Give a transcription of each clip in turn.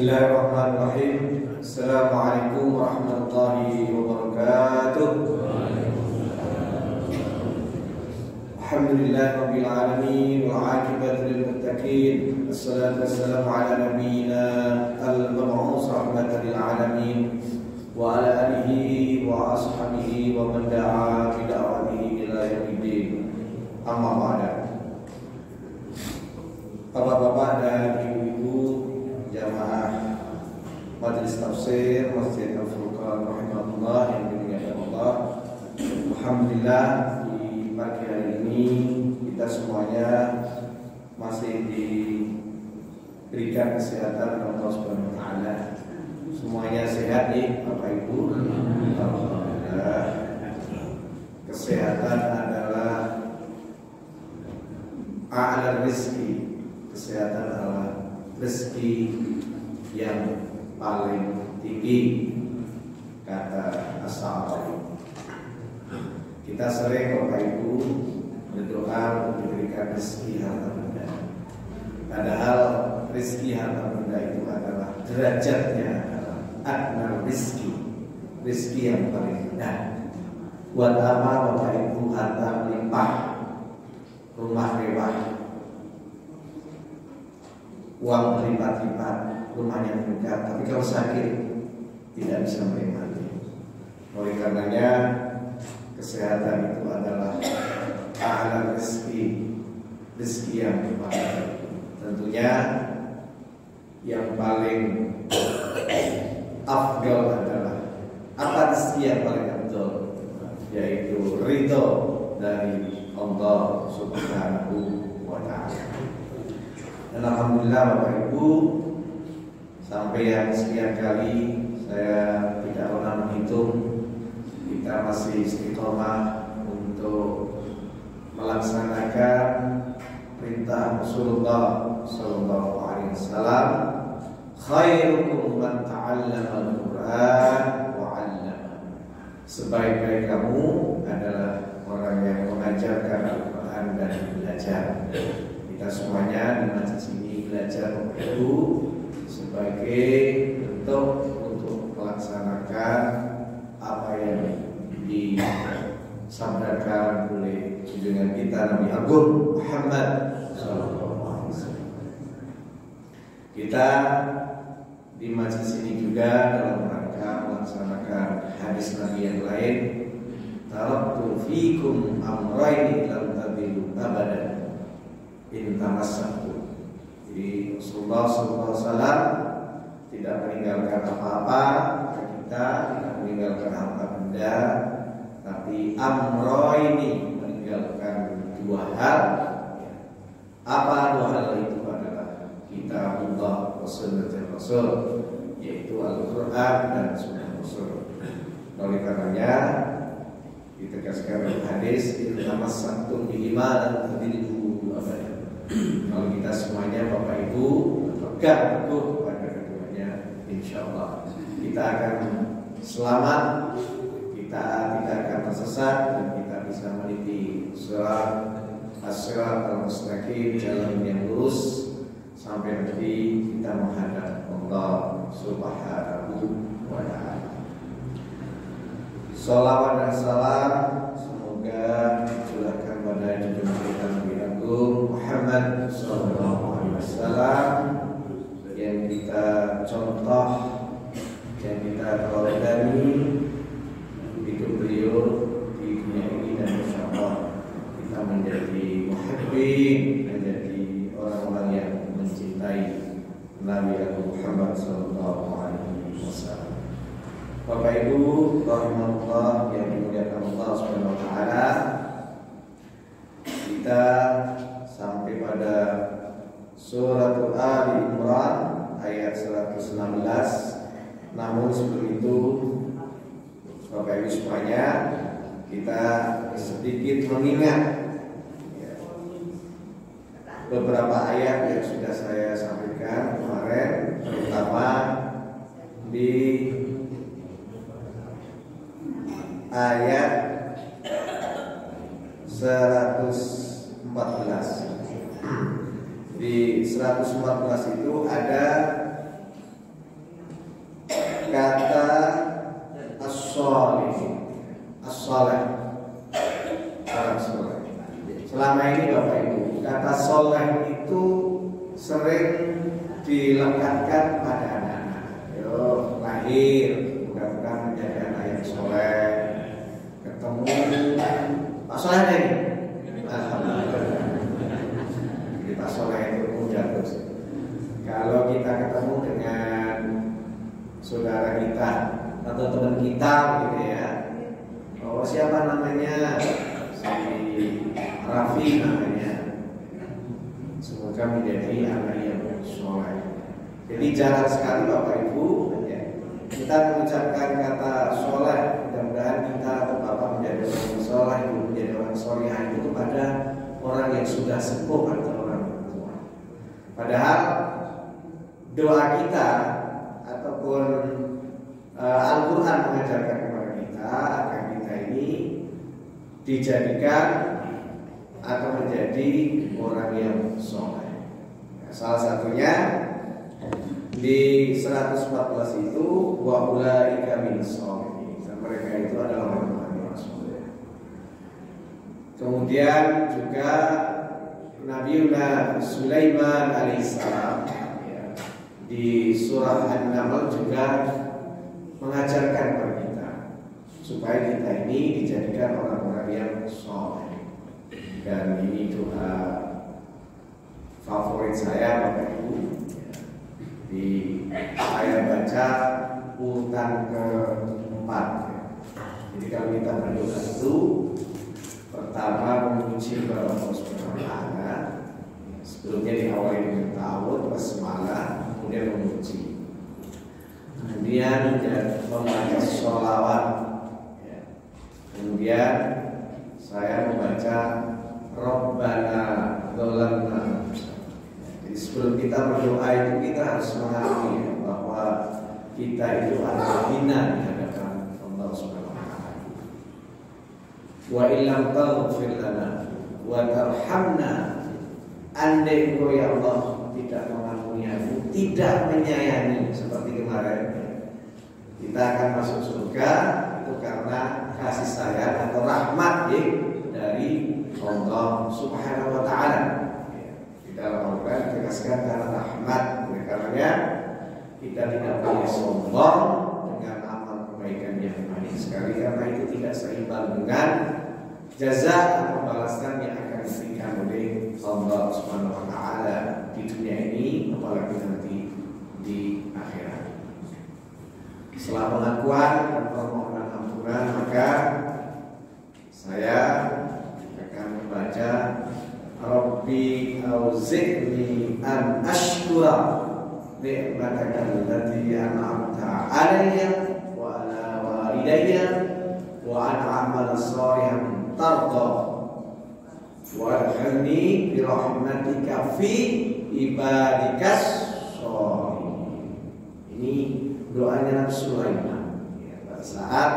Bismillahirrahmanirrahim. Assalamualaikum warahmatullahi wabarakatuh. Alhamdulillahirabbil alamin wal 'aqibatu lil muttaqin. Wassalatu wassalamu ala nabiyyina al-mab'uts rahmatan lil alamin wa ala alihi wa ashabihi wa man da'a bi da'watihi ila yaumiddin. Amma ba'du. Bapak-bapak dan ibu-ibu jamaah Majelis Tafsir Masjid Al-Furqan rahimahullah yang dimuliakan Allah. Alhamdulillah di pagi hari ini kita semuanya masih diberikan kesehatan oleh Allah Subhanahu wa taala. Semuanya sehat nih Bapak Ibu. Alhamdulillah. Kesehatan adalah a'la rizki. Kesehatan adalah rezeki yang paling tinggi, kata As-Sa'di. Kita sering Bapak Ibu berdoa untuk diberikan rezeki harta benda. Padahal rezeki harta benda itu adalah derajatnya adalah adna rezeki yang paling rendah. Buat apa Bapak Ibu harta melimpah, rumah mewah, uang berlipat-lipat, rumahnya meningkat, tapi kalau sakit tidak bisa menikmati. Oleh karenanya kesehatan itu adalah a'la rezeki yang paling. Tentunya yang paling afdal adalah apa rezeki yang paling afdal, yaitu ridho dari Allah Subhanahu wa ta'ala. Dan alhamdulillah Bapak Ibu, sampai yang sekian kali saya tidak pernah menghitung, kita masih istiqomah untuk melaksanakan perintah Rasulullah Sallallahu Alaihi Wasallam, khairukum man ta'allama al-Quran wa 'allama. Sebaik-baik kamu adalah orang yang mengajarkan Al-Quran dan belajar. Kita semuanya di majelis ini belajar Bapak Ibu sebagai bentuk untuk melaksanakan apa yang disabdakan oleh junjungan kita Nabi Agung Muhammad SAW. Kita di majelis ini juga dalam rangka melaksanakan hadis Nabi yang lain, taraktu fikum amrayni lam tadillu abadan in tamassaktu. Jadi Rasulullah SAW tidak meninggalkan apa-apa kita, tidak meninggalkan harta benda, tapi amroini, meninggalkan dua hal. Apa dua hal itu adalah kitabullah wa sunnatul Rasul, yaitu Al-Quran dan Sunnah Rasul. Oleh karenanya ditegaskan dalam hadis, in tamassaktum bihima lan tadillu abadan. Kalau kita semuanya Bapak Ibu pegang teguh pada keduanya, insya Allah kita akan selamat, kita tidak akan tersesat, dan kita bisa meniti surat as-sirat al-mustaqim, jalan yang lurus sampai nanti kita menghadap Allah Subhanahu wa ta'ala. Salawat dan salam semoga dicurahkan pada junjungan kita Nabi Agung Muhammad Sallallahu Alaihi Wasallam, yang kita contoh, yang kita teladani hidup beliau di dunia ini, dan insya Allah kita menjadi muhibbin, menjadi orang-orang yang mencintai Nabi Agung Muhammad Sallallahu Alaihi Wasallam. Bapak Ibu rahimahullah yang dimuliakan Allah Subhanahu wa taala, kita sampai pada surat Ali Imran ayat 116. Namun sebelum itu Bapak Ibu semuanya, kita sedikit mengingat beberapa ayat yang sudah saya sampaikan kemarin, terutama di ayat 114. Di 114 itu ada kata as-sholih, as-sholih, orang soleh. Selama ini Bapak Ibu, kata soleh itu sering dilekatkan pada anak-anak. Yo, lahir, mudah-mudahan menjadi anak yang soleh. Ketemu Pak Soleh ini, alhamdulillah. Jadi Pak Soleh itu mudah terus. Kalau kita ketemu dengan saudara kita atau teman kita, gitu ya. Oh, siapa namanya? Si Raffi namanya. Semoga menjadi anak yang soleh. Jadi jarang sekali Bapak Ibu ya, kita mengucapkan kata soleh. Mudah-mudahan kita atau Bapak menjadi orang soleh, Ibu menjadi orang solehah itu kepada orang yang sudah sepuh atau orang tua. Padahal doa kita ataupun Al-Quran mengajarkan kepada kita agar kita ini dijadikan atau menjadi orang yang soleh. Salah satunya di 114 itu wa ulaika minas sholihin. Mereka itu adalah orang-orang yang soleh. Kemudian juga Nabiuna Sulaiman alaihissalam di surah An-Naml juga mengajarkan kepada kita supaya kita ini dijadikan orang-orang yang soleh. Dan ini doa favorit saya Bapak Ibu. Saya baca urutan keempat. Jadi kalau kita berdoa itu pertama memuji kepada Allah Subhanahu wa taala. Sebelumnya diawali dengan ta'awudz basmalah, kemudian memuji. Kemudian membaca sholawat. Kemudian saya membaca Rabbana dzalamna. Jadi sebelum kita berdoa itu kita harus mengakui bahwa kita itu adalah hina di hadapan Allah Subhanahu wa taala. Wa illam taghfir lana wa tarhamna, andai engkau ya Allah tidak mengampuni aku, tidak menyayangi seperti kemarin, kita akan masuk surga itu karena kasih sayang atau rahmat dari Allah Subhanahu wa taala. Di dalam Al-Qur'an ditegaskan karena rahmat. Oleh karenanya kita tidak boleh sombong dengan amal kebaikan yang banyak sekali, karena itu tidak seimbang dengan jaza atau balasan yang akan diberikan oleh Allah Subhanahu wa taala di dunia ini, apalagi nanti di akhirat. Setelah pengakuan dan permohonan ampunan, maka saya akan membaca Rabbi auzi'ni an ashkura ni'mataka allati an'amta 'alayya wa 'ala walidayya wa an a'mala shalihan tarda wa adkhilni bi rahmatika fi ibadikas sholihin. Ini doanya Nabi Sulaiman ya, pada saat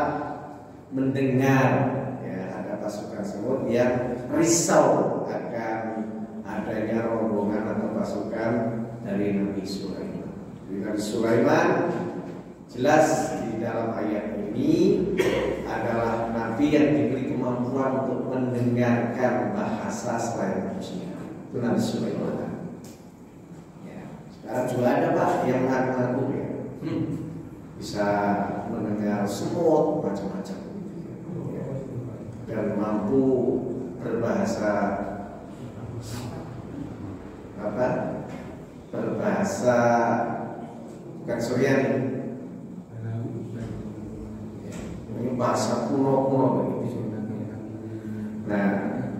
mendengar ada pasukan Samud yang risau akan adanya rombongan atau pasukan dari Nabi Sulaiman. Nabi Sulaiman jelas di dalam ayat ini adalah Nabi yang diberi kemampuan untuk mendengarkan bahasa selain manusia. Itu Nabi Sulaiman. Ya, sekarang juga ada Pak yang mengaku ya, bisa mendengar semut macam-macam ya, dan mampu berbahasa apa? Berbahasa bukan Suryani. Ini bahasa kuno begitu. Nah,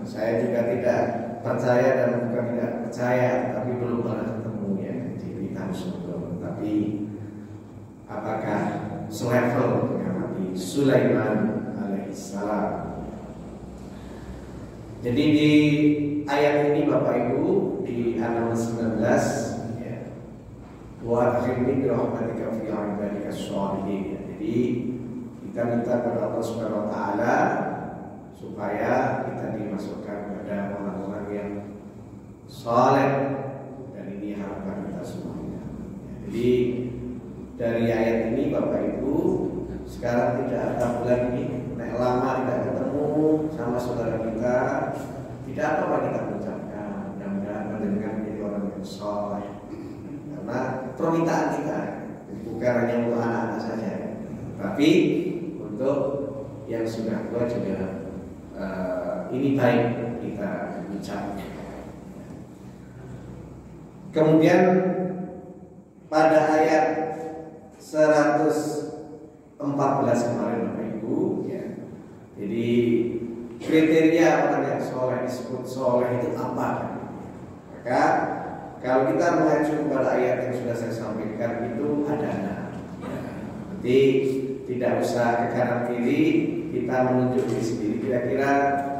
saya juga tidak percaya dan bukan tidak percaya, tapi belum pernah ketemu ya di kitab Sunda. Tapi apakah selevel dengan Nabi Sulaiman alaihissalam? Jadi di ayat ini Bapak Ibu di An-Naml 19 ya, wa akhirni bi rahmatika fi ibadika sholihin. Jadi kita minta kepada Allah Subhanahu wa taala supaya kita dimasukkan kepada orang-orang yang saleh, dan ini harapan kita semuanya. Jadi dari ayat ini Bapak Ibu sekarang tidak ada bulan ini, naik lama tidak ketemu sama saudara kita, tidak apa-apa kita ucapkan, mudah-mudahan dengan menjadi orang yang soleh. Karena permintaan kita bukan hanya untuk anak-anak saja, tapi untuk yang sudah tua juga ini baik kita ucapkan. Kemudian pada ayat 114 kemarin Bapak Ibu ya. Jadi kriteria orang yang soleh disebut soleh itu apa? Maka kalau kita mengacu kepada ayat yang sudah saya sampaikan itu ada ya. Jadi tidak usah ke kanan kiri, kita menunjuk diri sendiri. Kira-kira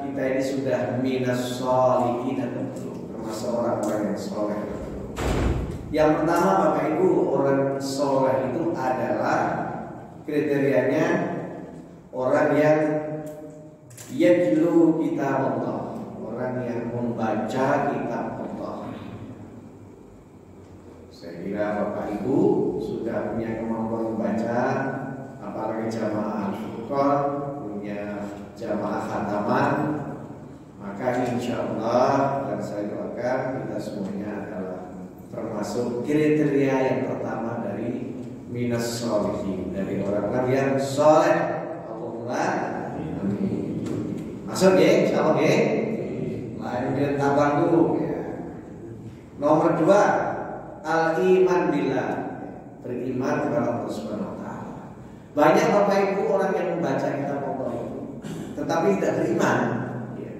kita ini sudah minas sholihin atau belum, termasuk orang-orang yang soleh. Yang pertama Bapak Ibu, orang soleh itu adalah kriterianya orang yang yatlu kitab Allah, orang yang membaca kitab Allah. Saya kira Bapak Ibu sudah punya kemampuan membaca, apalagi jamaah Al-Furqan, punya jamaah khataman, maka insya Allah dan saya doakan kita semuanya adalah termasuk kriteria yang pertama dari minas sholihin, dari orang-orang yang soleh. Allahumma amin. Masuk ya, insyaallah ya. Lanjut tabang dulu ya. Nomor 2, al-iman billah, beriman kepada Allah Subhanahu wa taala. Banyak Bapak Ibu orang yang membaca kitab Allah itu tetapi tidak beriman ya.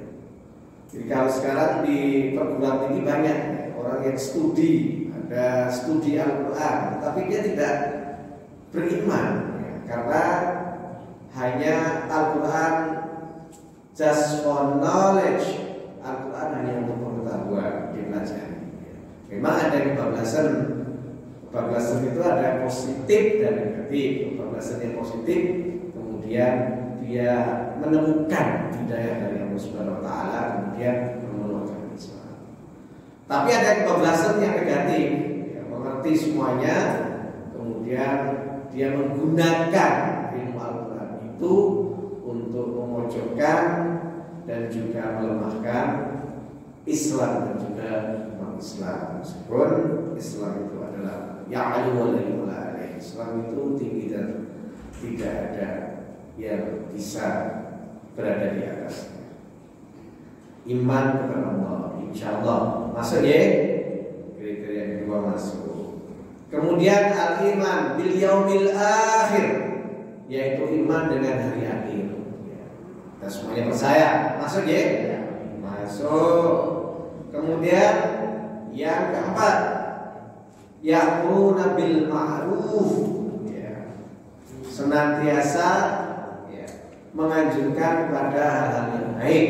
Jadi kalau sekarang di perguruan tinggi banyak orang yang studi, ada studi Al-Quran, tetapi dia tidak beriman ya, karena hanya Al-Quran just for knowledge, Al-Quran hanya untuk pengetahuan dipelajari. Memang ada kebablasan itu ada yang positif dan negatif. Kebablasan yang positif kemudian dia menemukan hidayah dari Allah Subhanahu wa taala, kemudian memelukkan Islam. Tapi ada kebablasan yang negatif, ya, mengerti semuanya, kemudian dia menggunakan ilmu Al-Quran itu untuk memojokkan dan juga melemahkan Islam dan juga non-Islam. Meskipun Islam itu adalah ya'alu wa la yu'la alaih, Islam itu tinggi dan tidak ada yang bisa berada di atasnya. Iman kepada Allah, insyaallah masuk ya, kriteria yang kedua masuk. Kemudian al-iman bil yaumil akhir, yaitu iman dengan hari akhir. Kita semuanya percaya, masuk ya, masuk. Kemudian yang keempat, ya'muruna bil ma'ruf, ya, senantiasa ya, menganjurkan kepada hal-hal yang baik,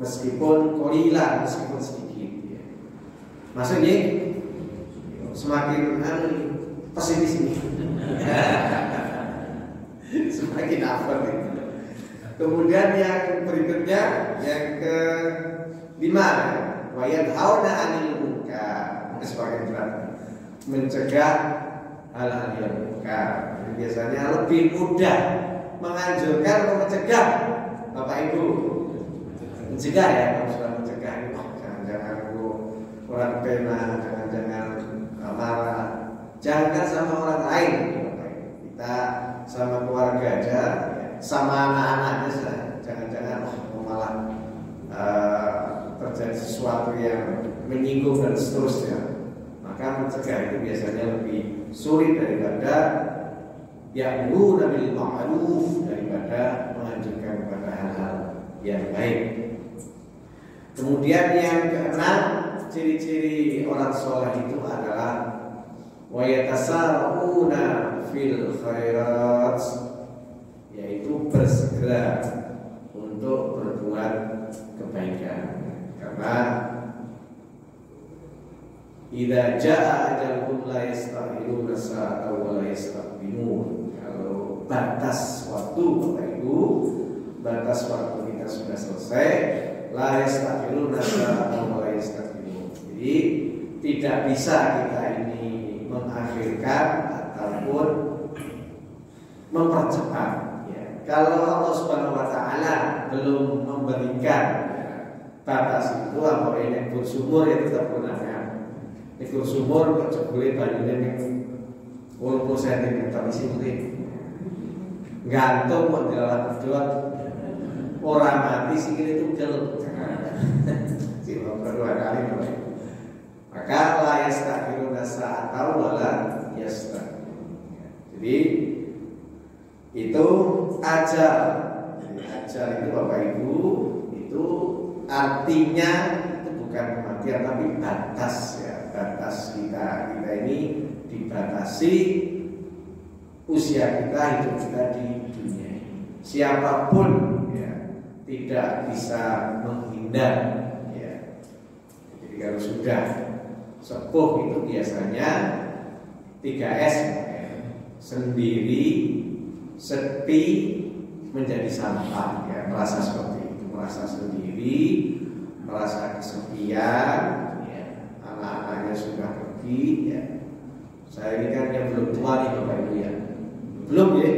meskipun qalilan, meskipun sedikit ya. Maksudnya semakin pesimis ini semakin apa gitu. Kemudian yang berikutnya, yang ke-5, wa yanhauna 'anil munkar, sebagai berat, mencegah hal-hal yang munkar. Biasanya lebih mudah menganjurkan atau mencegah Bapak Ibu. Mencegah ya, kalau sudah mencegah itu jangan-jangan kurang pena, jangan-jangan marah, jangan sama orang lain. Kita sama keluarga aja, sama anak-anaknya saja, jangan-jangan malah terjadi sesuatu yang menyinggung dan seterusnya. Maka mencegah itu biasanya lebih sulit daripada ya'muruna bil ma'ruf, daripada menganjurkan kepada hal-hal yang baik. Kemudian yang ke-6, ciri-ciri orang soleh itu adalah wa yatasarruna fil khairat, yaitu bersegera untuk berbuat kebaikan. Karena idza jaa ajaluhum la yastakhiruna sa'atan wa la yastaqdimun. Kalau batas waktu Bapak Ibu, batas waktu kita sudah selesai, la yastakhiruna sa'atan wa la yastaqdimun. Jadi tidak bisa kita ini mengakhirkan ataupun mempercepat. Ya. Kalau Allah Subhanahu Wa Taala belum memberikan batas itu, apa ini sumur ya tetap gunakan. Ikur sumur kok boleh banyune ning 10 cm isi mungkin. Gantung kok dilalah kedot orang mati sikile tugel. Sing kedua kali boleh. Maka la yastakiruna sa'ata wala yastakir. Jadi itu ajal. Jadi ajal itu Bapak Ibu itu artinya itu bukan kematian tapi batas ya. Batas kita ini dibatasi usia kita, hidup kita di dunia ini. Siapapun ya tidak bisa menghindar ya. Jadi kalau sudah sepuh itu biasanya 3S ya. Sendiri, sepi, menjadi sampah ya. Merasa seperti itu, merasa sendiri, merasa kesepian. Anak-anaknya sudah pergi ya. Saya ini kan yang belum tua nih Bapak Ibu ya. Belum ya.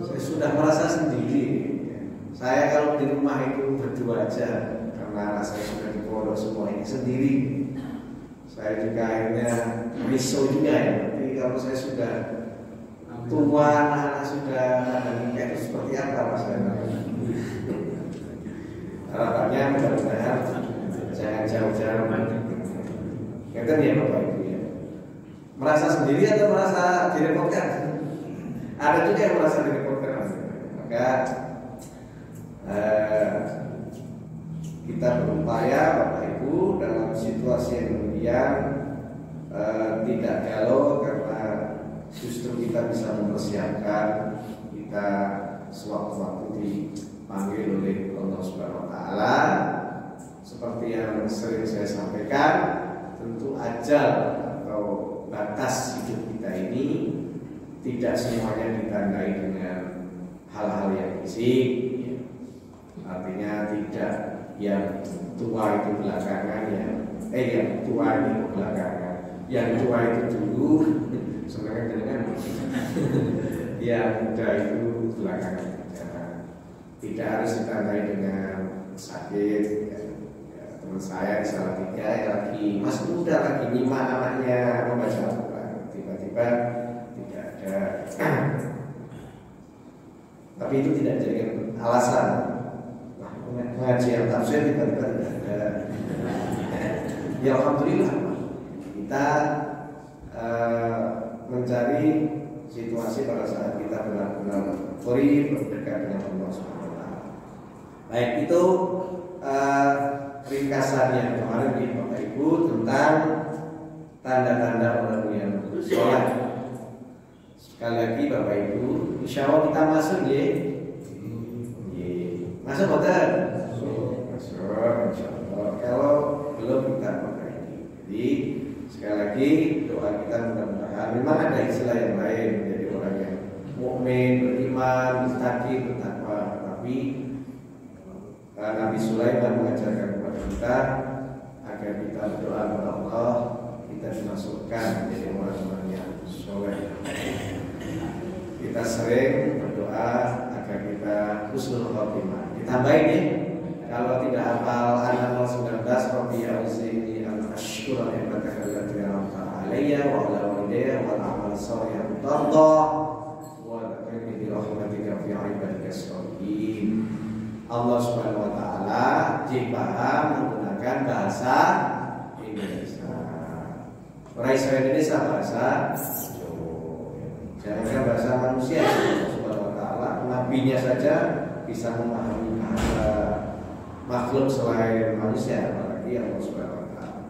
Saya sudah merasa sendiri ya. Saya kalau di rumah itu berdua aja karena anak saya sudah dipondok semua ini sendiri. Saya juga akhirnya risau juga ya. Tapi kalau saya sudah tua, anak sudah nikah itu seperti apa Mas saya? Harapannya mudah-mudahan jangan jauh-jauh. Ngerti ya Bapak Ibu ya. Merasa sendiri atau merasa direpotkan? Ada juga yang merasa direpotkan. Maka kita berupaya Bapak Ibu dalam situasi yang demikian tidak galau karena justru kita bisa mempersiapkan kita sewaktu-waktu dipanggil oleh Allah Subhanahu Wa Taala. Seperti yang sering saya sampaikan, tentu ajal atau batas hidup kita ini tidak semuanya ditandai dengan hal-hal yang fisik ya. Artinya tidak yang tua itu belakangan ya. Yang tua ini belakangan. Yang tua itu dulu sebenarnya dengan yang muda itu belakangan. Tidak harus ditandai dengan sakit ya. Teman saya di Salatiga ya lagi masih muda lagi nyimak anaknya membaca Al-Quran, tiba-tiba tidak ada. Tapi itu tidak jadi alasan. Ngaji yang tafsir tiba-tiba tidak ada. Ya alhamdulillah kita mencari situasi pada saat kita benar-benar berdekat dengan Allah Subhanahu Wa Taala. Baik itu ringkasannya kemarin di Bapak Ibu tentang tanda-tanda orang yang sholat. Sekali lagi Bapak Ibu, insya Allah kita masuk ya. Masuk betul? Masuk insya Allah. Kalau belum kita pakai ini. Jadi sekali lagi doa kita mudah-mudahan memang ada istilah yang lain menjadi orang yang mukmin, beriman, mustaqim, bertakwa. Tapi Nabi Sulaiman mengajarkan kepada kita agar kita berdoa kepada Allah, kita dimasukkan menjadi orang-orang yang soleh. Kita sering berdoa agar kita husnul khotimah. Ditambahin nih, kalau tidak hafal An-Nahl 19, Rabbi auzi'ni an ashkura ni'mataka allati an'amta 'alayya wa 'ala walidayya wa a'mal shalihan tarda wa adkhilni bi rahmatika fi 'ibadika shalihin. Allah Subhanahu Wa Taala paham menggunakan bahasa Indonesia. Orang Israel Indonesia bahasa Jawa. Jangan bahasa manusia. Allah Subhanahu Wa Taala nabinya saja bisa memahami bahasa makhluk selain manusia, apalagi Allah Subhanahu Wa Taala.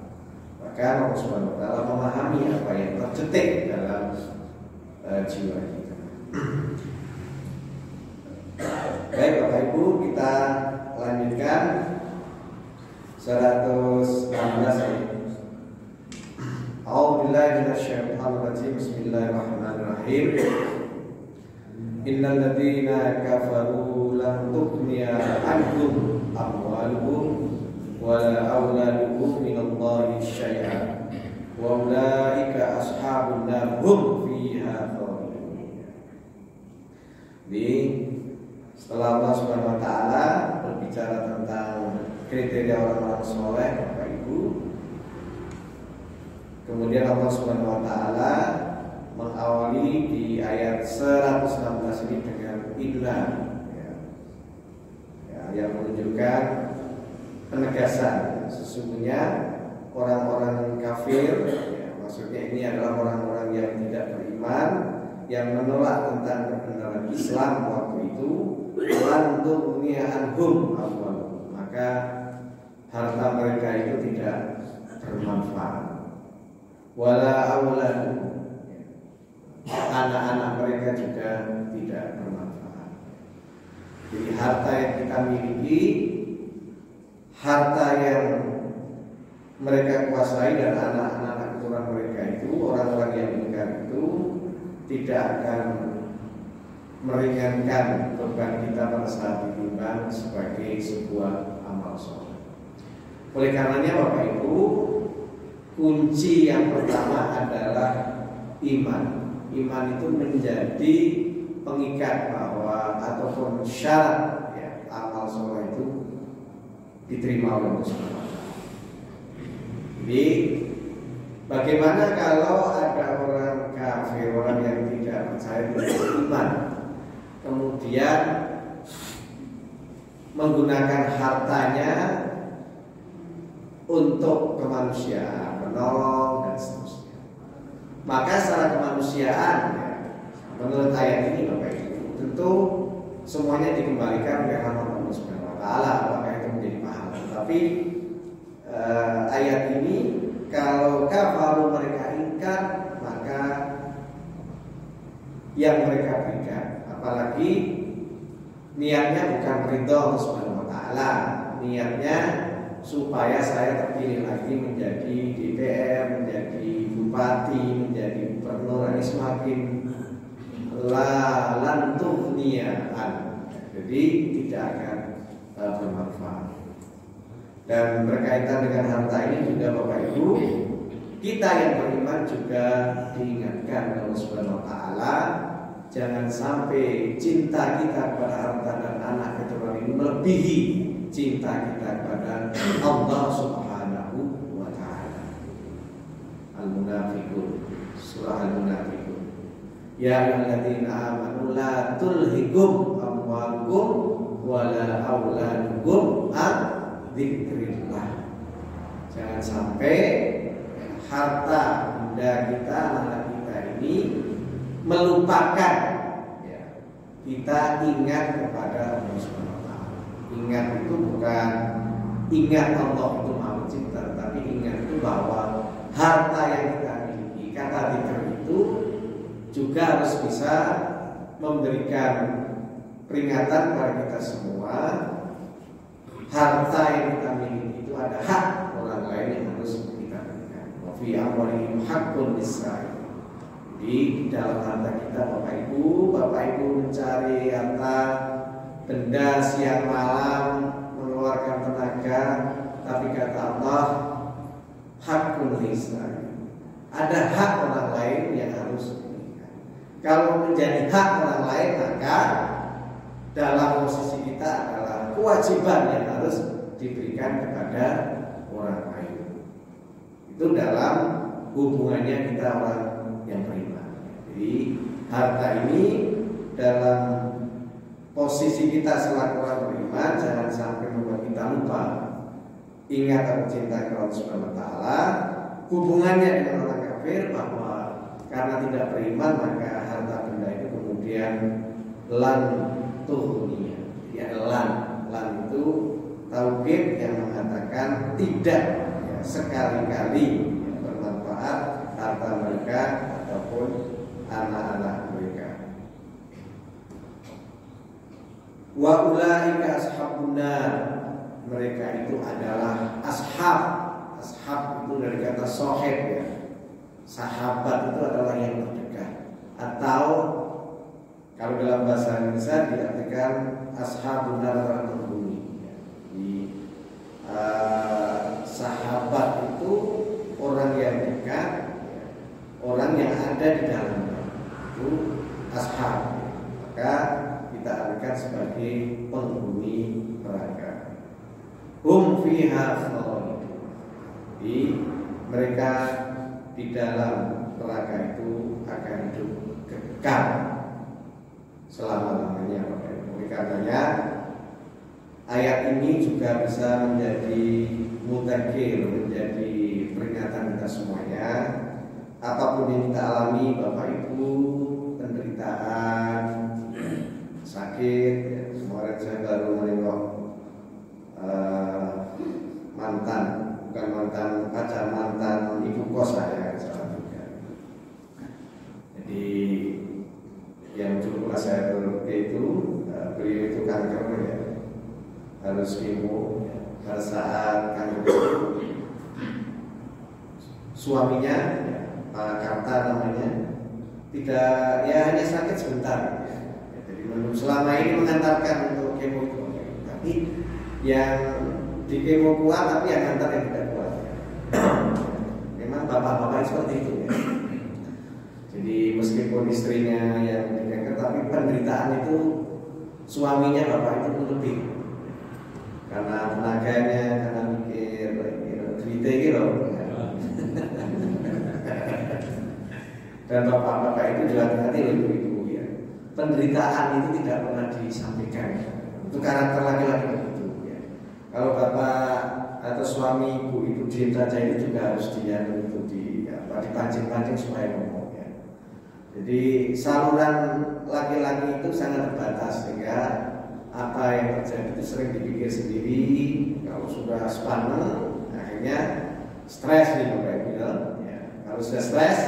Maka Allah Subhanahu Wa Taala memahami apa yang tercetik dalam jiwa kita. Baik Bapak Ibu, kita lanjutkan 116 ini. A'udzubillahi minasyaitonir rajim. Bismillahirrahmanirrahim. Innal ladzina kafaru lan tughniya anhum amwaluhum wala auladuhum minallahi syai'an wa ulaika ashabun nar hum fiha khalidun. Jadi setelah Allah Subhanahu wa taala berbicara tentang kriteria orang-orang soleh, Bapak Ibu, kemudian Allah Subhanahu wa taala mengawali di ayat 116 ini dengan inna, yang menunjukkan penegasan sesungguhnya orang-orang kafir, maksudnya ini adalah orang-orang yang tidak beriman, yang menolak tentang kebenaran Islam waktu itu, lan tughniya anhum amwaluhum, maka harta mereka itu tidak bermanfaat, wala auladuhum, anak-anak mereka juga tidak bermanfaat. Jadi harta yang kita miliki, harta yang mereka kuasai dan anak-anak keturunan mereka itu, orang-orang yang ingkar itu tidak akan meringankan beban kita pada saat ditimbang sebagai sebuah amal soleh. Oleh karenanya Bapak Ibu, kunci yang pertama adalah iman. Iman itu menjadi pengikat bahwa ataupun syarat amal soleh itu diterima oleh Allah Subhanahu wa taala. Jadi bagaimana kalau ada orang kafir, orang yang tidak percaya dengan iman, kemudian menggunakan hartanya untuk kemanusiaan, menolong dan seterusnya. Maka secara kemanusiaan, menurut ayat ini Bapak Ibu, tentu semuanya dikembalikan ke rahmat Allah Subhanahu wa taala, apakah itu menjadi pahala. Tapi ayat ini kalau kafaru mereka ingkar, maka yang mereka berikan, apalagi niatnya bukan ridho Allah Subhanahu wa taala, niatnya supaya saya terpilih lagi menjadi DPR, menjadi bupati, menjadi gubernur, ini semakin lantughniyan, jadi tidak akan bermanfaat. Dan berkaitan dengan harta ini juga Bapak Ibu, kita yang beriman juga diingatkan Allah Subhanahu wa taala, jangan sampai cinta kita kepada harta dan anak keturunan ini melebihi cinta kita kepada Allah Subhanahu wa taala. Al-Munafiqun, surah Al-Munafiqun. Ya ayyuhalladzina amanu la tulhikum amwalukum wala auladukum an dzikrillah. Jangan sampai harta benda kita, anak kita ini melupakan kita ingat kepada Allah Subhanahu wa taala. Ingat itu bukan ingat Allah itu Maha Pencipta, tapi ingat itu bahwa harta yang kita miliki, kata dzikir itu juga harus bisa memberikan peringatan kepada kita semua. Harta yang kita miliki itu ada hak orang lain yang harus kita berikan. Wa fi amwalihim haqqun lis-sa'il. Jadi di dalam harta kita Bapak Ibu mencari harta, benda siang malam, mengeluarkan tenaga, tapi kata Allah haqqun lis-sa'il. Ada hak orang lain yang harus diberikan. Kalau menjadi hak orang lain, maka dalam posisi kita adalah kewajiban yang harus diberikan kepada orang lain. Itu dalam hubungannya kita orang yang beriman. Jadi harta ini dalam posisi kita selaku orang beriman jangan sampai membuat kita lupa ingat atau cinta kepada Allah Subhanahu wa taala. Hubungannya dengan orang kafir, bahwa karena tidak beriman maka harta benda itu kemudian lantughniya. Ya, lan itu taukid yang mengatakan tidak sekali-kali bermanfaat harta mereka ataupun anak-anak mereka. Wa ulaika ashabun nar, mereka itu adalah ashab. Ashab itu dari kata sohib ya. Sahabat itu adalah yang terdekat, atau kalau dalam bahasa Indonesia diartikan ashabun nar penghuni. Sahabat itu orang yang dekat, orang yang ada di dalamnya, itu ashab. Maka diibaratkan sebagai penghuni neraka. Hum fiha khalidun. Jadi mereka di dalam neraka itu akan hidup kekal selama-lamanya. Oleh karenanya ayat ini juga bisa menjadi mudzakkir, menjadi peringatan kita semuanya. Apapun yang kita alami, Bapak Ibu, penderitaan, sakit, kemarin saya baru menengok mantan, bukan mantan pacar, mantan ibu kos saya salah juga. Jadi yang dulu pas saya bekerja itu, beliau itu kanker ya, harus kemo. Pada saat kanker suaminya, Pak Karta namanya, tidak, ya hanya sakit sebentar. Jadi selama ini mengantarkan untuk kemo itu, tapi yang di kemo kuat, tapi yang antar yang tidak kuat. Memang bapak-bapak seperti itu ya. Jadi meskipun istrinya yang dikanker, tapi penderitaan itu suaminya bapak itu pun lebih. Karena tenaganya, karena mikir duitnya gitu. Dan bapak-bapak itu juga hati-hati ibu-ibu ya. Penderitaan itu tidak pernah disampaikan. Itu karakter laki-laki itu ya. Kalau bapak atau suami ibu itu diam saja, itu juga harus dipancing-pancing supaya ngomong ya. Jadi saluran laki-laki itu sangat terbatas, sehingga apa yang terjadi itu sering dipikir sendiri. Kalau sudah sepaneng, akhirnya stres nih Bapak Ibu ya. Kalau sudah stres,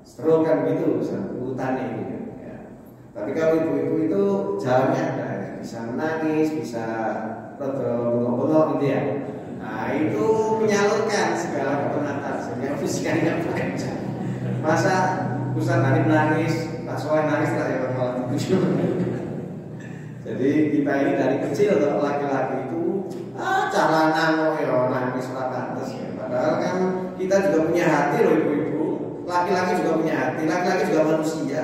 stroke kan gitu, urutannya gitu ya. Tapi kalau ibu-ibu itu jalannya ada, bisa menangis, bisa bengok-bengok gitu ya. Nah itu menyalurkan segala kepenatan sehingga fisikanya bekerja. Masa Ustaz tadi menangis, Pak Soleh nangis lah ya malah tidur. Jadi kita ini dari kecil untuk laki-laki itu calanan ya nangis pantas ya. Padahal kan kita juga punya hati loh ibu-ibu. Laki-laki juga punya hati, laki-laki juga manusia.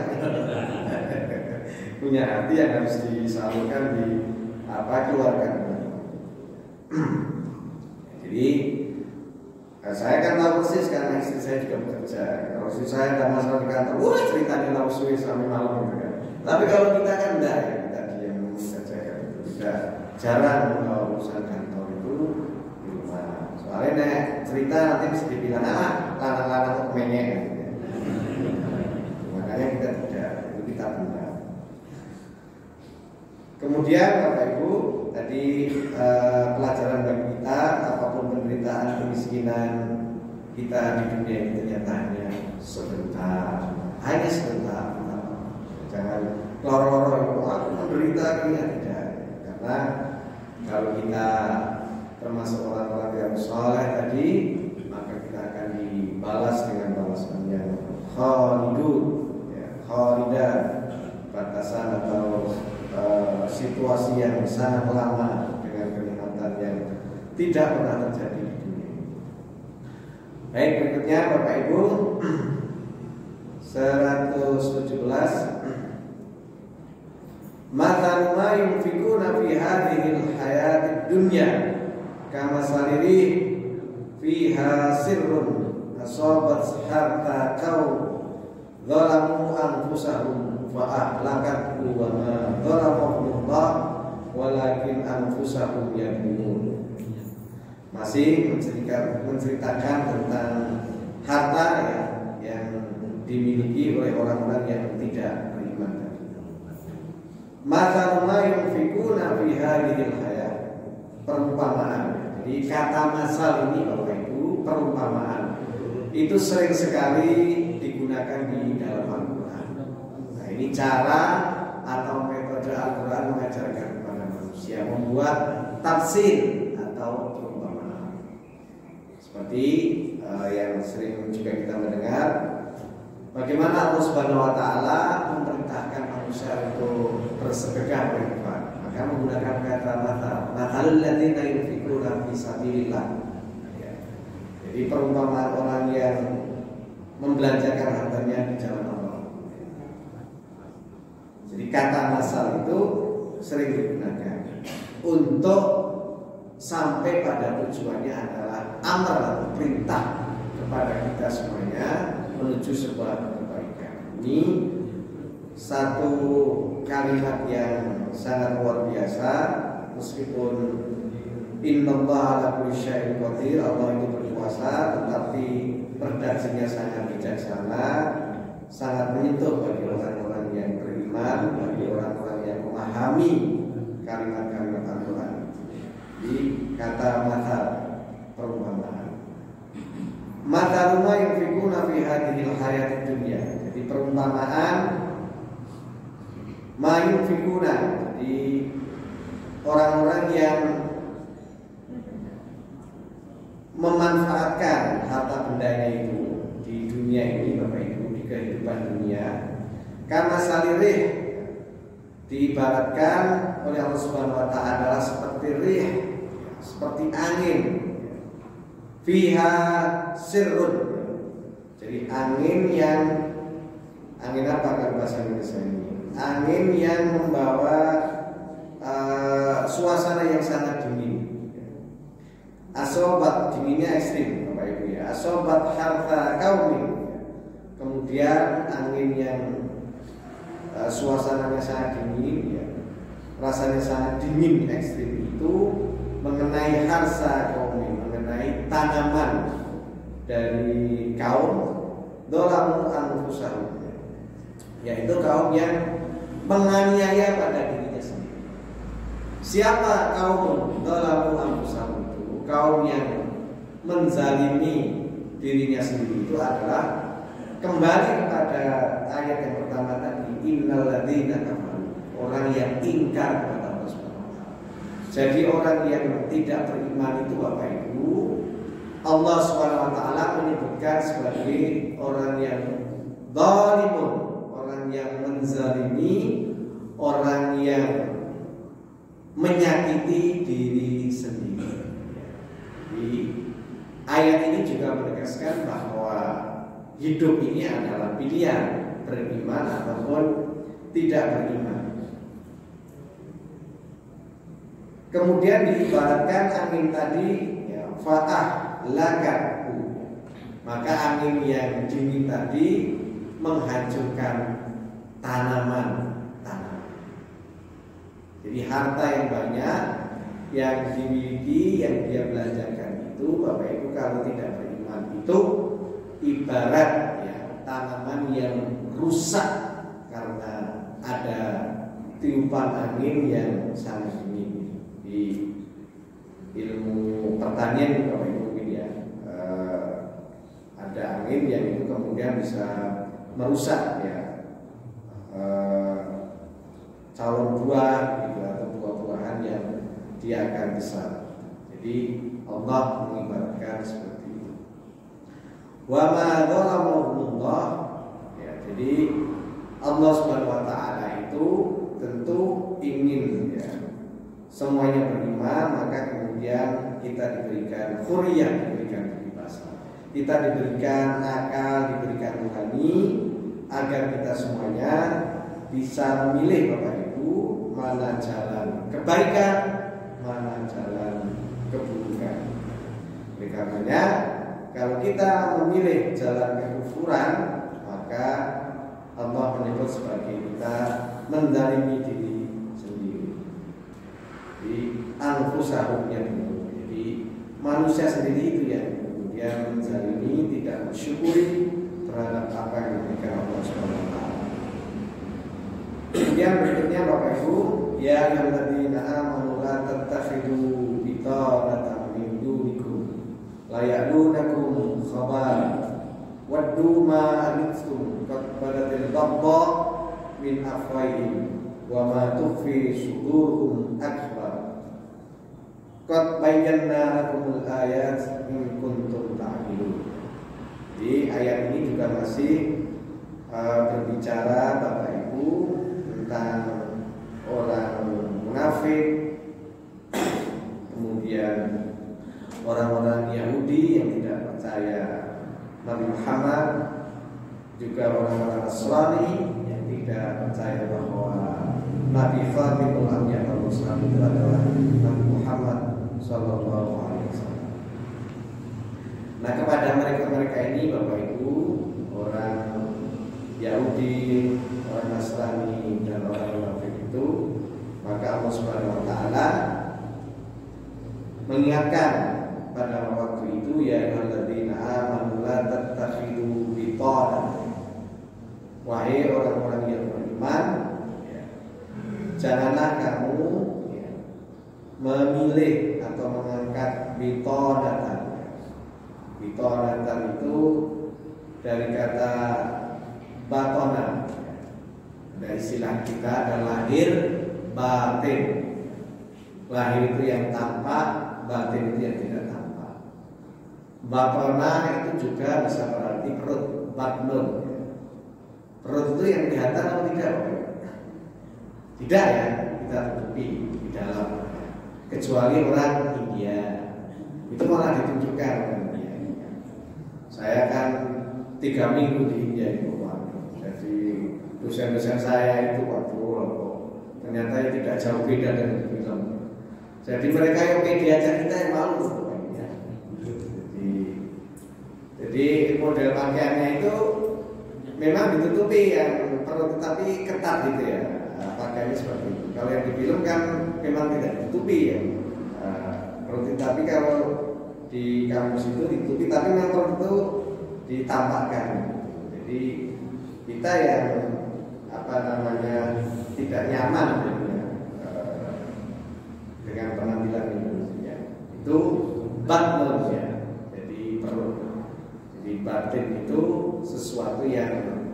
Punya hati yang harus disalurkan di keluarga. Jadi saya kan tahu persis karena istri saya juga bekerja. Kalau istri saya ada masalah di kantor, ceritanya langsung sampai malam gitu kan. Tapi kalau kita kan enggak ya, kita diam saja kan. Kita jarang urusan kantor itu di rumah. Soalnya cerita nanti bisa dibilang lana-lana kok menyek gitu ya. Makanya kita tidak, itu kita benar. Kemudian Bapak Ibu, tadi pelajaran bagi kita, apapun penderitaan kemiskinan kita di dunia ini ternyata hanya sebentar, hanya sebentar. Jangan loro-loro aku menderita ini tidak. Karena kalau kita termasuk orang-orang yang soleh tadi, maka kita akan dibalas dengan balasan yang khalidun, ya, khalidan, batasan atau situasi yang sangat lama dengan kenikmatan yang tidak pernah terjadi di dunia. Baik, berikutnya Bapak Ibu 117. Mathalu ma yunfikuna fi hadhil hayatid dunya kama saliri fiha sirrun asabat harta kaum zalamu anfusahum wa ahlakathu wa ma zalamahumullah walakin anfusahum yadlimun. Masih menceritakan tentang harta ya, yang dimiliki oleh orang-orang yang tidak beriman. Mathalu ma yunfikuna fi hadhil hayat, perumpamaan. Jadi kata masal ini Bapak Ibu, perumpamaan itu sering sekali digunakan di dalam Al-Quran. Nah ini cara atau metode Al-Quran mengajarkan kepada manusia membuat tafsir atau perumpamaan. Seperti yang sering juga kita mendengar, bagaimana Allah Subhanahu Wa Taala memerintahkan manusia untuk bersedekah berinfak, maka menggunakan kata matalul ladzina yunfikuna fi sabilillah. Jadi perumpamaan orang yang membelanjakan hartanya di jalan Allah. Jadi kata masal itu sering digunakan untuk sampai pada tujuannya adalah amar atau perintah kepada kita semuanya menuju sebuah kebaikan. Ini satu kalimat yang sangat luar biasa, meskipun innallaha ala kulli syai'in qadir, Allah itu berkuasa, tetapi redaksinya sangat bijaksana, sangat menyentuh bagi orang-orang yang beriman, bagi orang-orang yang memahami kalimat-kalimat Al-Quran. Di kata mata perumpamaan, mata rumah yang fikuna fi hadhil hayatid dunya. Jadi perumpamaan mayun fikuna, jadi orang-orang yang memanfaatkan harta bendanya itu di dunia ini, Bapak Ibu, di kehidupan dunia, karena salirih diibaratkan oleh Allah Subhanahu wa taala adalah seperti rih, seperti angin, fiha sirrun. Jadi angin apa kalau bahasa Indonesia ini? Angin yang membawa suasana yang sangat dingin. Asobat, dinginnya ekstrim, Bapak Ibu ya. Asobat harta kaumin. Kemudian angin yang suasananya sangat dingin ya, rasanya sangat dingin ekstrim itu mengenai harsa kaumin, mengenai tanaman dari kaum dolamu anfusahum, yaitu kaum yang menganiaya pada dirinya sendiri. Siapa kaum dolamu anfusahum? Kaum yang menzalimi dirinya sendiri itu adalah kembali kepada ayat yang pertama tadi, innal ladzina kafaru, orang yang ingkar kepada Allah Subhanahu wa taala. Jadi orang yang tidak beriman itu, Bapak Ibu, Allah Subhanahu wa taala menyebutkan sebagai orang yang zalimun, orang yang menzalimi, orang yang menyakiti diri sendiri. Di ayat ini juga menegaskan bahwa hidup ini adalah pilihan, beriman ataupun tidak beriman. Kemudian diibaratkan angin tadi ya, fatah lagaku, maka angin yang dingin tadi menghancurkan tanaman. Jadi harta yang banyak yang dimiliki, yang dia belanjakan itu, Bapak Ibu, kalau tidak beriman itu ibarat ya, tanaman yang rusak karena ada tiupan angin yang sangat dingin. Di ilmu pertanian, Bapak Ibu, ya, ada angin yang itu kemudian bisa merusak ya calon buah gitu, atau buah-buahan yang dia akan besar. Jadi Allah mengibaratkan seperti itu. Wa ma dzalamuhumullah, ya, jadi Allah Subhanahu wa taala itu tentu ingin ya, semuanya beriman, maka kemudian kita diberikan hurriyah, diberikan kebebasan. Kita diberikan akal, diberikan rohani, agar kita semuanya bisa memilih, Bapak Ibu, mana jalan kebaikan, mana jalan keburukan. Oleh karenanya, kalau kita memilih jalan kekufuran, maka Allah menyebut sebagai kita menzalimi diri sendiri. Jadi anfusahumnya dulu. Jadi manusia sendiri itu yang kemudian menzalimi, tidak bersyukuri terhadap apa yang diberikan Allah Subhanahu wa taala. Kemudian berikutnya, Bapak Ibu, ya ayyuhalladzina amanu la tattakhidu bitanatan min dunikum la ya'lunakum khabala waddu ma anittum qad badatil baghdha min afwahihim wa ma tukhfi suduruhum akbar qad bayyana lakumul ayat in kuntum ta'qilun. Di ayat ini juga masih berbicara, Bapak Ibu, tentang orang munafik, kemudian orang-orang Yahudi yang tidak percaya Nabi Muhammad, juga orang-orang Nasrani yang tidak percaya bahwa Nabi Khatimul Anbiya wal Mursalin itu adalah Nabi Muhammad sallallahu alaihi wasallam. Nah, kepada mereka ini Bapak Ibu, orang Yahudi, orang Nasrani dan orang munafik itu, maka Allah Subhanahu wa taala mengingatkan pada waktu itu, ya ayyuhalladzina amanu la tattakhidu bitanah. Wahai orang-orang yang beriman, janganlah kamu memilih atau mengangkat bitanatan. Bitanatan itu dari kata batona. Dari istilah kita ada lahir, batin. Lahir itu yang tampak, batin itu yang tidak tampak. Batona itu juga bisa berarti perut, batnun. Perut itu yang kelihatan atau tidak? Tidak ya, kita tutupi di dalam. Kecuali orang India, itu malah ditunjukkan orang India. Saya kan 3 minggu di India itu, jadi dosen-dosen saya itu ternyata tidak jauh beda dengan film. Jadi mereka yang diajak kita yang malu. Jadi model pakaiannya itu memang ditutupi yang perlu, tetapi ketat gitu ya. Pakaiannya seperti itu. Kalau yang di film kan memang tidak ditutupi ya. Tapi kalau di kampus itu ditutupi, tapi memang perut itu ditampakkan. Jadi kita yang tidak nyaman dengan penampilan Indonesia itu batnun ya. Jadi perut. Jadi batin itu sesuatu yang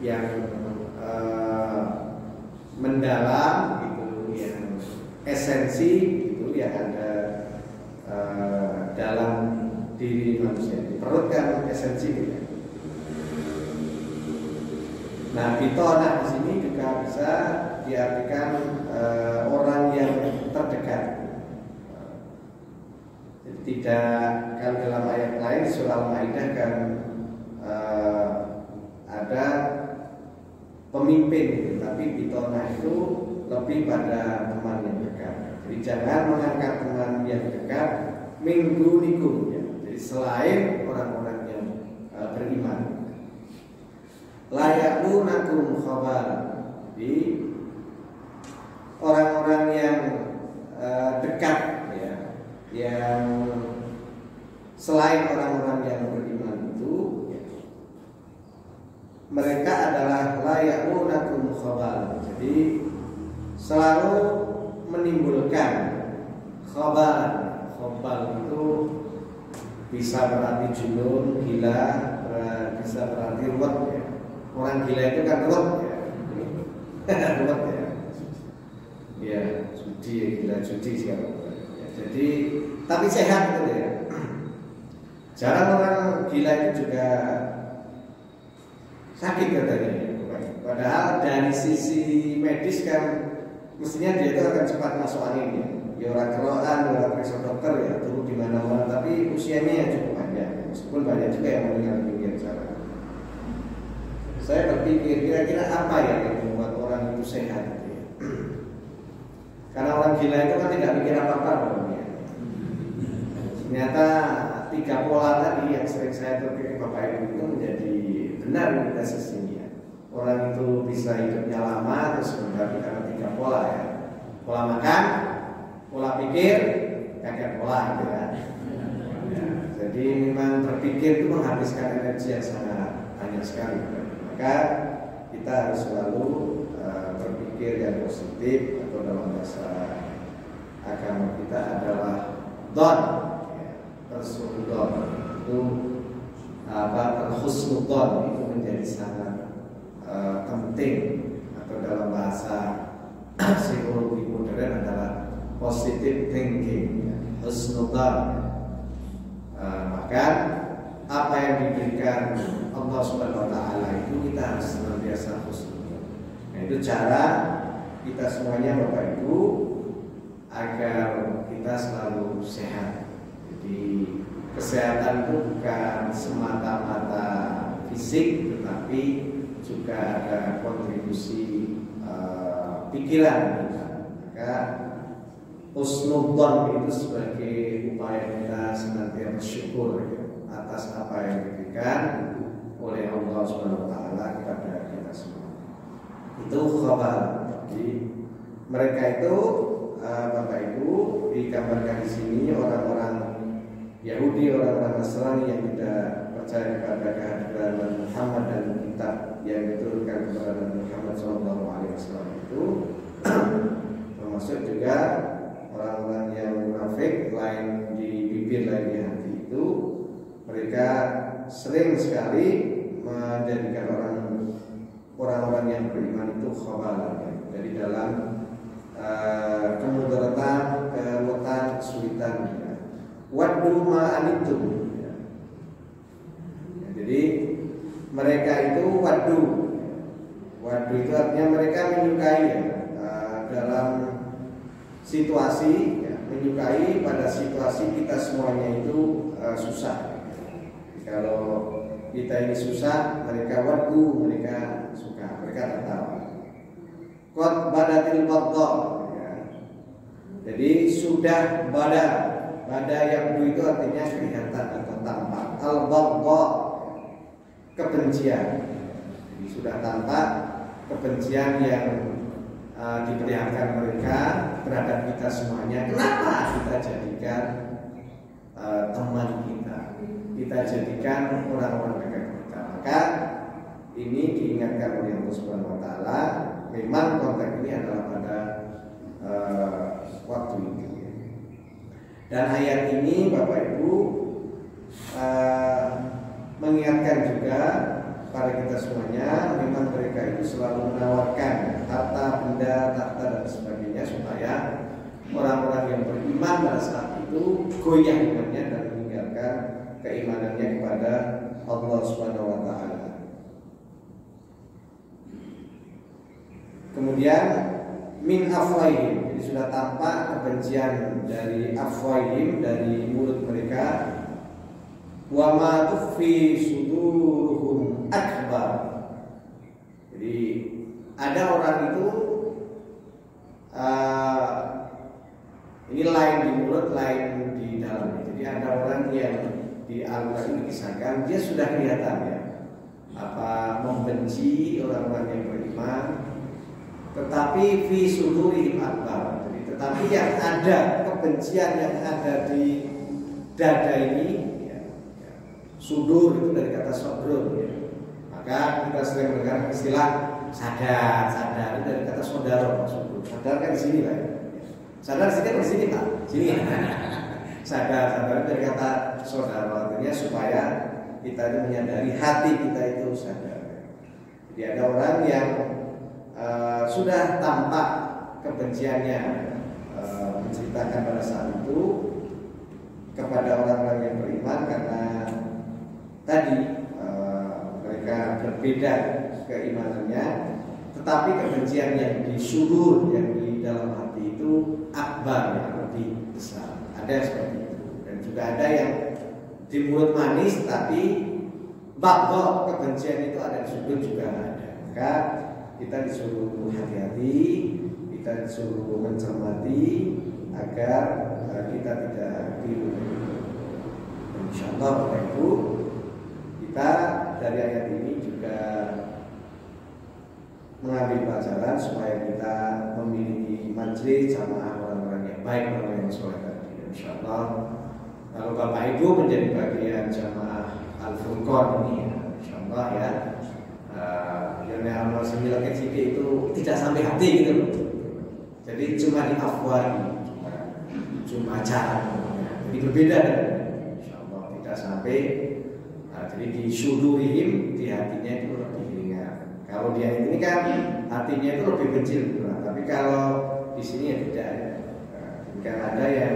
yang mendalam gitu, yang esensi itu yang ada dalam diri manusia. Di perut kan esensi gitu. Nah, bitonah di sini juga bisa diartikan orang yang terdekat. Jadi tidak, kan dalam ayat lain surah Al-Maidah kan ada pemimpin gitu, tapi bitonah itu lebih pada teman yang dekat. Jadi jangan mengangkat teman yang dekat minggu nikum ya. Jadi selain orang-orang yang beriman. Layakunakum khabar. Jadi orang-orang yang dekat ya, yang selain orang-orang yang beriman itu ya, mereka adalah layakunakum khabar. Jadi selalu menimbulkan khabar. Khabar itu bisa berarti junun, gila, bisa berarti ruwet ya. Orang gila itu kan ruwet ya. Ruwet ya. Ya, judi ya, gila judi siapa ya, jadi tapi sehat itu ya. Jarang orang gila itu juga sakit katanya. Padahal dari sisi medis kan mestinya dia itu akan cepat masuk angin ya. Ya orang keroan, orang periksa dokter ya, turun di mana-mana, tapi usianya yang cukup panjang. Meskipun banyak juga yang meninggal di pinggir jalan. Saya berpikir kira-kira apa yang membuat orang itu sehat gitu ya? Karena orang gila itu kan tidak mikir apa-apa ya. Ternyata 3 pola tadi yang sering saya berpikir Bapak Ibu itu menjadi benar kita sesungguhnya. Orang itu bisa hidupnya lama terus karena 3 pola ya. Pola makan, pola pikir, kakek pola gitu ya. Jadi memang berpikir itu menghabiskan energi yang sangat banyak sekali. Maka kita harus selalu berpikir yang positif, atau dalam bahasa agama kita adalah don, tersuudon itu terhusnudon itu menjadi sangat penting, atau dalam bahasa psikologi modern adalah positive thinking, husnudon. Maka apa yang diberikan Allah Subhanahu wa taala itu kita harus senantiasa husnudon. Nah, itu cara kita semuanya Bapak Ibu agar kita selalu sehat. Jadi kesehatan itu bukan semata-mata fisik, tetapi juga ada kontribusi pikiran kita. Maka husnudzon itu sebagai upaya kita senantiasa bersyukur ya, atas apa yang diberikan oleh Allah Subhanahu wa taala kepada kita semua. Itu khabar. Jadi mereka itu Bapak Ibu digambarkan di sini orang-orang Yahudi, orang-orang Nasrani yang tidak percaya kepada kehadiran Nabi Muhammad dan kitab yang diturunkan kepada Nabi Muhammad SAW itu termasuk juga orang-orang yang munafik, lain di bibir lain di hati itu, mereka sering sekali menjadikan orang-orang yang beriman itu khabalan. Jadi dalam kemudaratan, kerewetan, kesulitan ya. Waddu ma'anitum ya. Jadi mereka itu waddu itu artinya mereka menyukai ya, dalam situasi ya, menyukai pada situasi kita semuanya itu susah. Kalau kita ini susah, mereka waddu, mereka suka, mereka tertawa. Qad badatil wadda ya. Jadi sudah bada yang itu artinya kelihatan atau tampak. Al-wadda kebencian. Jadi sudah tampak kebencian yang diperlihatkan mereka terhadap kita semuanya. Kenapa kita jadikan teman kita jadikan orang-orang dekat kita? Maka ini diingatkan oleh Allah Subhanahu wa taala. Memang konteks ini adalah pada waktu itu. Dan ayat ini Bapak Ibu mengingatkan juga pada kita semuanya, memang mereka itu selalu menawarkan harta, benda, tahta dan sebagainya supaya orang-orang yang beriman pada saat itu goyah imannya dan meninggalkan keimanannya kepada Allah Subhanahu wa taala. Kemudian min afwahihim, jadi sudah tampak kebencian dari afwahihim, dari mulut mereka. Wa ma tukhfi suduruhum akbar. Jadi ada orang itu ini lain di mulut, lain di dalam. Jadi ada orang yang di Al-Quran dikisahkan dia sudah kelihatan ya, apa membenci orang-orang yang beriman, tetapi fi sudurihim akbar. Jadi tetapi yang ada kebencian yang ada di dada ini ya, sudur itu dari kata sodrun ya. Maka kita sering mendengar istilah sadar itu dari kata saudara. Sadar kan di sini lah ya. Sadar sini kan di sini Pak. Sini ya. Sadar dari kata saudara, artinya supaya kita itu menyadari hati kita itu sadar. Jadi ada orang yang sudah tampak kebenciannya, menceritakan pada saat itu kepada orang-orang yang beriman karena tadi mereka berbeda keimanannya, tetapi kebencian yang di sudur, yang di dalam hati itu akbar, yang lebih besar. Ada yang seperti itu, dan juga ada yang di mulut manis tapi baghdha, kebencian itu ada di sudur juga ada. Maka kita disuruh hati-hati, kita disuruh mencermati agar kita tidak keliru. Insyaallah Bapak Ibu, kita dari ayat ini juga mengambil pelajaran supaya kita memiliki majelis jamaah orang-orang yang baik, orang yang soleh tadi. Insyaallah kalau Bapak Ibu menjadi bagian jamaah Al-Furqan ini, insyaallah ya. Yang amal sembilan kecil itu tidak sampai hati gitu loh. Jadi cuma di afwahi, cuma cara. Jadi berbeda kan? Insyaallah tidak sampai. Jadi di sudurihim, di hatinya itu lebih ringan. Kalau dia ini kan hatinya itu lebih kecil gitu. Tapi kalau di sini ya tidak ya. Kan ada yang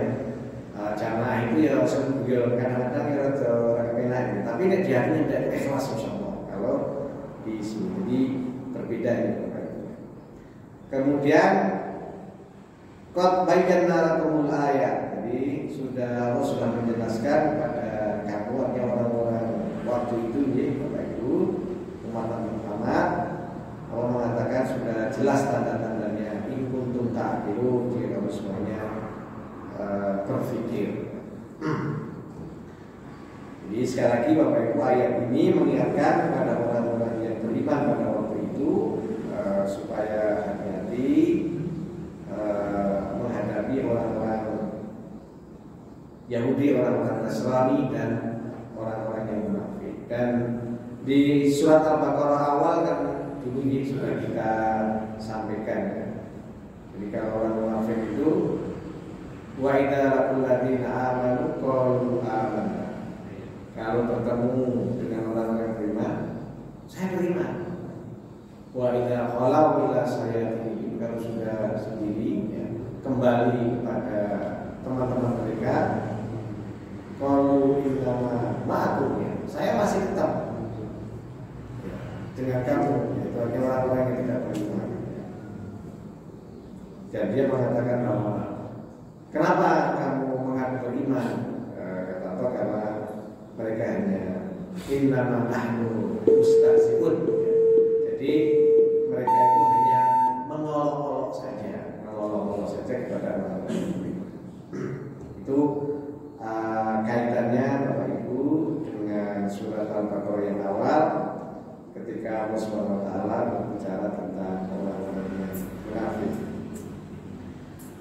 jamaah itu ya sembuh, kadang-kadang ya orang kepenak. Tapi di hatinya tidak ikhlas insyaallah. Kalau di sini jadi berbeda ya. Kemudian qad bayyana lakumul ayat. Jadi Allah sudah menjelaskan kepada kamu yang orang-orang waktu itu ya Bapak Ibu umat Muhammad. Allah mengatakan sudah jelas tanda-tandanya ta'qilun, jika kamu semuanya berpikir. Jadi sekali lagi Bapak Ibu, ayat ini mengingatkan kepada orang-orang yang beriman pada waktu itu supaya hati-hati menghadapi orang-orang Yahudi, orang-orang Nasrani dan orang-orang yang munafik. Dan di surat Al-Baqarah awal kan dulu ini sudah kita sampaikan ya. Jadi kalau orang munafik itu wa idza laqul ladzina amanu qalu amanna. Kalau bertemu dengan orang-orang beriman, saya beriman. Wa idza khalau ila sayyidihim, kalau sudah sendiri ya, kembali kepada teman-teman mereka, qalu innama ma'akum, ya, saya masih tetap dengan kamu, yaitu orang-orang yang tidak beriman. Dan dia mengatakan bahwa kenapa kamu mengaku beriman? Kata Allah, karena mereka hanya innama nahnu mustahzi'un. Jadi mereka itu hanya mengolok-olok saja kepada orang-orang beriman. Itu kaitannya Bapak Ibu dengan surat Al-Baqarah yang awal, ketika Allah Subhanahu wa taala berbicara tentang orang-orang yang munafik.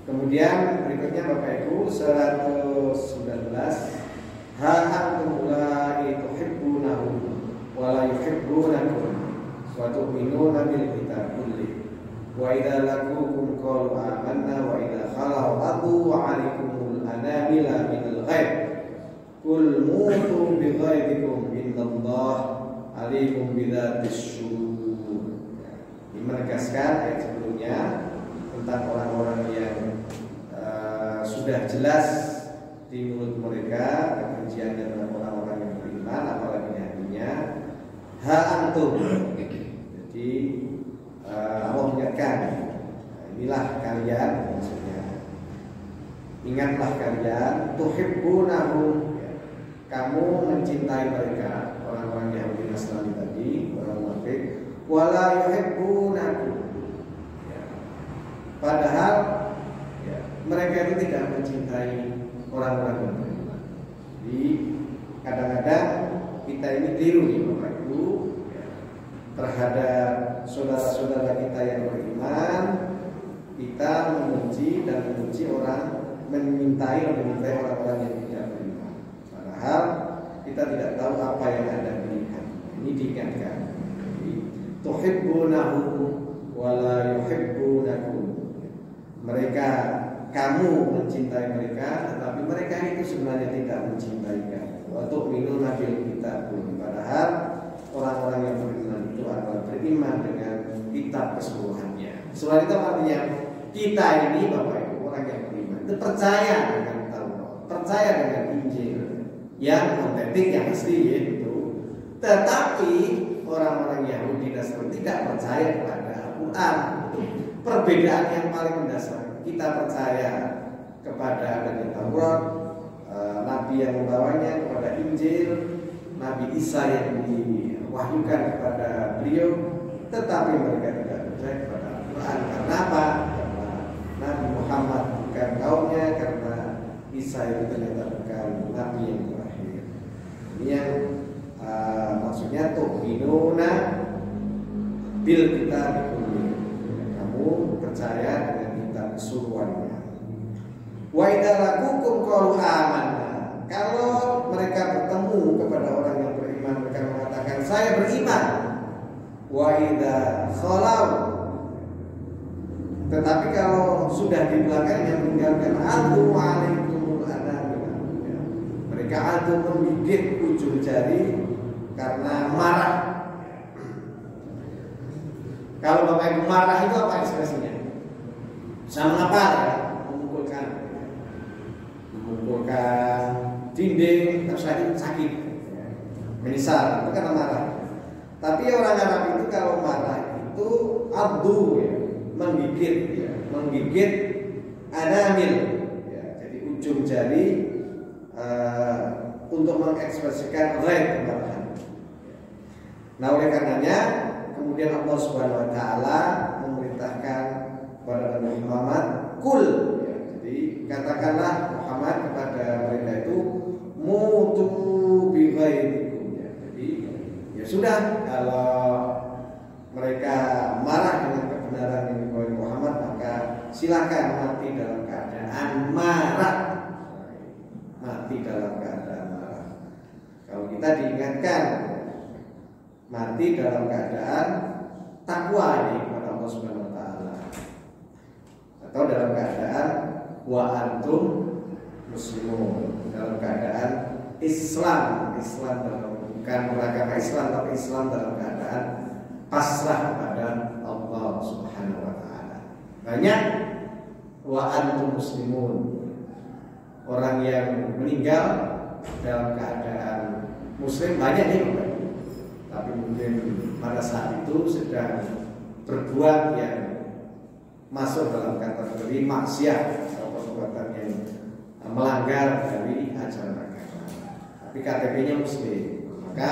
Kemudian berikutnya Bapak Ibu 119, ha antum ulai tuhibbunahum wa la yuhibbunakum wa tu'minuna bil kitab kulli wa idza laqukum qalu amanna wa idza khalau adu 'alaikumul anamila minal ghaib qul mutu bi ghaibikum innallaha alikum bidzatis sudur. Ini menegaskan ayat sebelumnya tentang orang-orang yang sudah jelas di mulut mereka kebenciannya dengan orang-orang yang beriman, apalagi di hatinya. Ha antum. Jadi Allah mengingatkan, inilah kalian, maksudnya ingatlah kalian, tuhibbunahum, kamu mencintai mereka, orang-orang Yahudi Nasrani tadi, orang munafik, wala yuhibbunakum, padahal ya, mereka itu tidak mencintai orang-orang yang beriman. Jadi kadang-kadang kita ini keliru nih Bapak Ibu ya, terhadap saudara-saudara kita yang beriman, kita membenci dan membenci orang, memintai orang-orang yang tidak beriman. Padahal kita tidak tahu apa yang ada di hati. Ini diingatkan. Tuhibbunahum wa la yuhibbunakum. Mereka, kamu mencintai mereka, tetapi mereka itu sebenarnya tidak mencintai kamu. Wa tu'minuna bil kitab. Padahal orang-orang yang beriman itu adalah beriman dengan kitab keseluruhannya. Selain itu artinya kita ini Bapak Ibu orang yang beriman itu percaya dengan Taurat, percaya dengan Injil yang otentik, yang asli itu. Tetapi orang-orang Yahudi Nasrani tidak percaya kepada Al-Quran. Perbedaan yang paling mendasar, kita percaya kepada adanya Taurat, Nabi yang membawanya, kepada Injil, Nabi Isa yang diwahyukan kepada beliau, tetapi mereka tidak percaya kepada Al-Quran. Karena apa? Karena Nabi Muhammad bukan kaumnya, karena Isa itu ternyata bukan Nabi yang terakhir. Ini yang maksudnya tu'minuna bil kitab kulli. Kamu percaya dengan kitab keseluruhannya. Wa idza laqukum qalu amanna. Kalau mereka bertemu kepada orang yang beriman, mereka mengatakan saya beriman. Wa idza khalau. Tetapi kalau sudah di belakangnya meninggalkan adu alaikumul anamil. Mereka adu menggigit ujung jari karena marah. Kalau Bapak Ibu marah itu apa ekspresinya? Sama apa ya? Memukulkan dinding, terus sakit. Menyesal, itu karena marah. Tapi orang Arab itu kalau marah itu abdu ya, menggigit ya, menggigit anamil ya, jadi ujung jari untuk mengekspresikan ghaib kemarahan. Nah oleh karenanya kemudian Allah Subhanahu wa taala memerintahkan kepada Nabi Muhammad, kul, ya, jadi katakanlah Muhammad kepada mereka itu, mutu bi ghairikum, ya. Jadi ya sudah, kalau mereka marah dengan kebenaran yang dibawa Muhammad, maka silakan mati dalam keadaan marah. Mati dalam keadaan marah. Kalau kita diingatkan mati dalam keadaan takwa ini kepada Allah Subhanahu wa taala, atau dalam keadaan wa antum muslimun, dalam keadaan Islam dalam, bukan beragama Islam, tapi Islam dalam keadaan pasrah kepada Allah Subhanahu wa taala. Banyak wa antum muslimun, orang yang meninggal dalam keadaan muslim banyak nih, tapi mungkin pada saat itu sedang berbuat yang masuk dalam kategori maksiat atau perbuatan yang melanggar dari ajaran agama, tapi KTP-nya muslim. Maka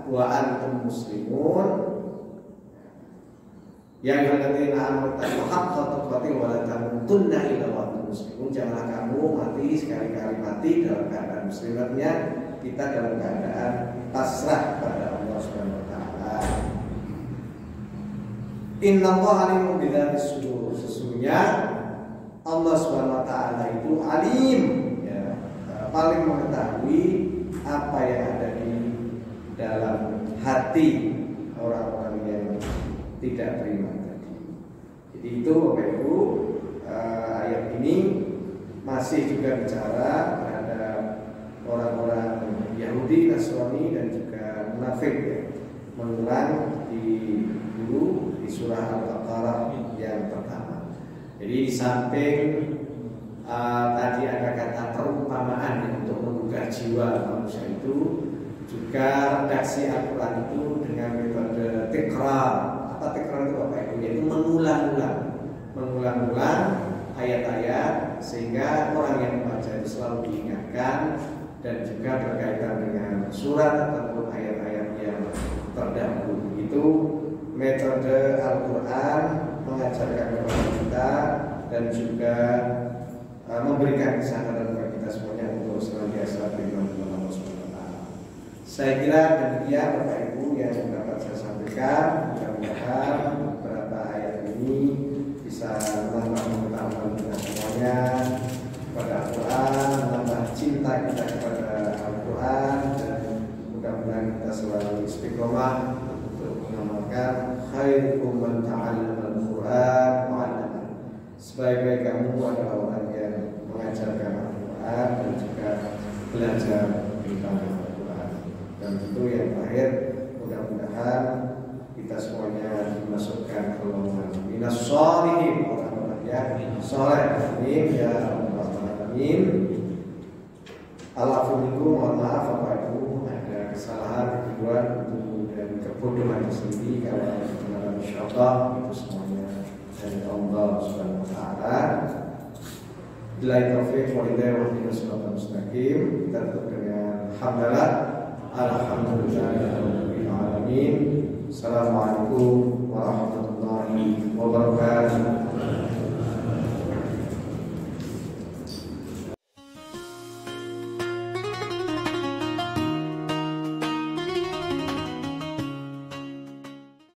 wa antum muslimun ya ayyuhalladzina amanu haqqa tuqatih wa la tamutunna illa wa antum muslimun. Janganlah kamu mati sekali-kali mati dalam keadaan muslim. Artinya kita dalam keadaan pasrah pada Allah Subhanahu wa taala. Innallaha alimun bidzatis sudur. Sesungguhnya Allah Subhanahu wa taala itu alim, ya, paling mengetahui apa yang ada di dalam hati orang-orang yang tidak beriman tadi. Jadi itu Bapak Ibu, ayat ini masih juga bicara terhadap orang-orang Yahudi, Nasrani dan juga munafik, ya. Mengulang dulu di surah Al-Baqarah yang pertama. Jadi di samping tadi ada kata perumpamaan untuk menggugah jiwa manusia itu, juga redaksi Al-Quran itu dengan metode tikrar. Apa tikrar itu Bapak Ibu? Yaitu mengulang-ulang ayat-ayat sehingga orang yang membaca itu selalu diingatkan, dan juga berkaitan dengan surat ataupun ayat-ayat yang terdahulu. Itu metode Al-Quran mengajarkan kepada kita dan juga memberikan kesadaran kepada kita semuanya untuk senantiasa beriman kepada Allah Subhanahu wa taala. Saya kira demikian Bapak Ibu yang dapat saya sampaikan. Mudah-mudahan beberapa ayat ini bisa menambah pengetahuan kita semuanya kepada Al-Quran, menambah cinta kita kepada Al-Quran, dan mudah-mudahan kita selalu istiqomah untuk mengamalkan khairukum man ta'allama al-Quran wa 'allama. Sebaik-baik kamu adalah orang yang mengajarkan Al-Quran dan juga belajar tentang Al-Quran. Dan tentu yang terakhir, mudah-mudahan kita semuanya dimasukkan ke golongan minas sholihin, orang-orang yang soleh. Amin ya rabbal alamin. Alhamdulillah, mohon maaf Bapak Ibu ada kesalahan, kekeliruan dan kebodohan tersendiri. Kalau kebenaran insyaallah itu semuanya dari Allah Subhanahu wa taala. Bila taufik wa hidayah wa hidayah mustaqim. Kita tutup dengan hamdalah. Alhamdulillahirabbil alamin. Assalamualaikum warahmatullahi wabarakatuh.